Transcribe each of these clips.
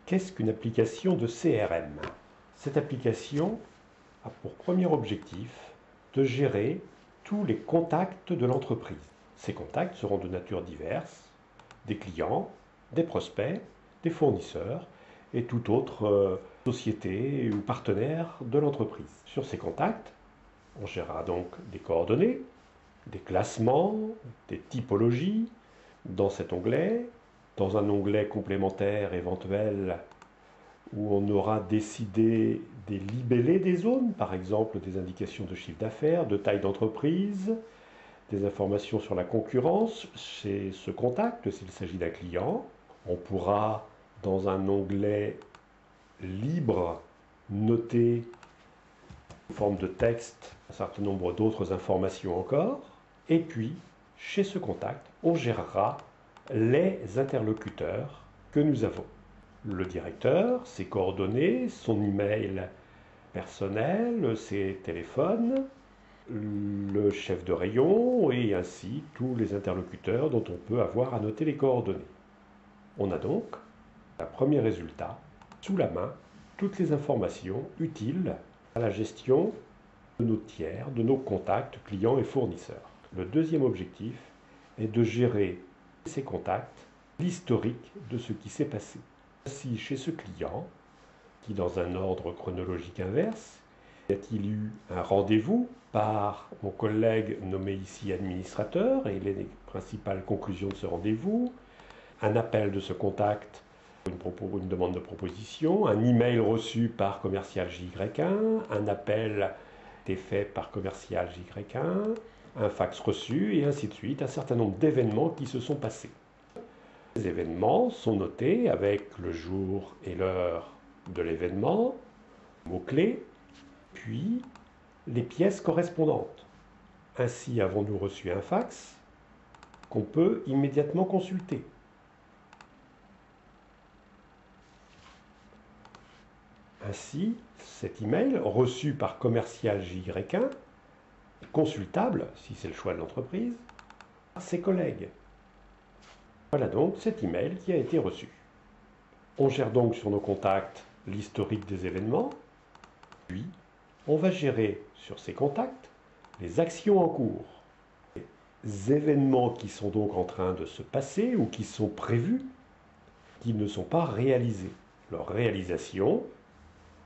Qu'est-ce qu'une application de CRM? Cette application a pour premier objectif de gérer tous les contacts de l'entreprise. Ces contacts seront de nature diverse, des clients, des prospects, des fournisseurs et toute autre société ou partenaire de l'entreprise. Sur ces contacts, on gérera donc des coordonnées, des classements, des typologies dans cet onglet, dans un onglet complémentaire éventuel où on aura décidé des libellés des zones, par exemple des indications de chiffre d'affaires, de taille d'entreprise, des informations sur la concurrence chez ce contact s'il s'agit d'un client. On pourra, dans un onglet libre, noter en forme de texte un certain nombre d'autres informations encore. Et puis, chez ce contact, on gérera les interlocuteurs que nous avons. Le directeur, ses coordonnées, son email personnel, ses téléphones, le chef de rayon et ainsi tous les interlocuteurs dont on peut avoir à noter les coordonnées. On a donc un premier résultat sous la main, toutes les informations utiles à la gestion de nos tiers, de nos contacts clients et fournisseurs. Le deuxième objectif est de gérer ces contacts, l'historique de ce qui s'est passé. Ainsi, chez ce client, qui dans un ordre chronologique inverse, y a-t-il eu un rendez-vous par mon collègue nommé ici administrateur et les principales conclusions de ce rendez-vous, un appel de ce contact, une demande de proposition, un email reçu par commercial J1, un appel été fait par commercial J1, un fax reçu et ainsi de suite, un certain nombre d'événements qui se sont passés. Les événements sont notés avec le jour et l'heure de l'événement, mots-clés, puis les pièces correspondantes. Ainsi avons-nous reçu un fax qu'on peut immédiatement consulter. Ainsi, cet email reçu par commercial J1 est consultable, si c'est le choix de l'entreprise, par ses collègues. Voilà donc cet email qui a été reçu. On gère donc sur nos contacts l'historique des événements, puis on va gérer sur ces contacts les actions en cours. Les événements qui sont donc en train de se passer ou qui sont prévus, qui ne sont pas réalisés. Leur réalisation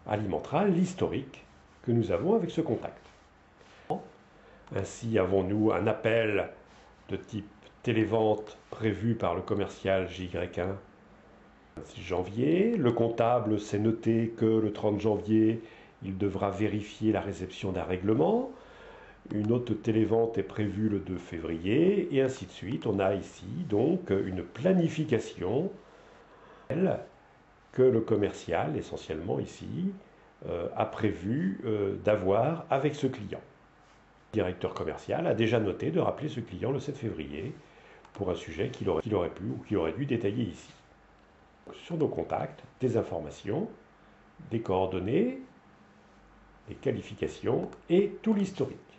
alimentera l'historique que nous avons avec ce contact. Ainsi avons-nous un appel de type télévente prévu par le commercial J1 le 6 janvier. Le comptable s'est noté que le 30 janvier, il devra vérifier la réception d'un règlement. Une autre télévente est prévue le 2 février et ainsi de suite. On a ici donc une planification que le commercial, essentiellement ici, a prévu d'avoir avec ce client. Le directeur commercial a déjà noté de rappeler ce client le 7 février pour un sujet qu'il aurait pu ou qu'il aurait dû détailler ici. Sur nos contacts, des informations, des coordonnées, des qualifications et tout l'historique.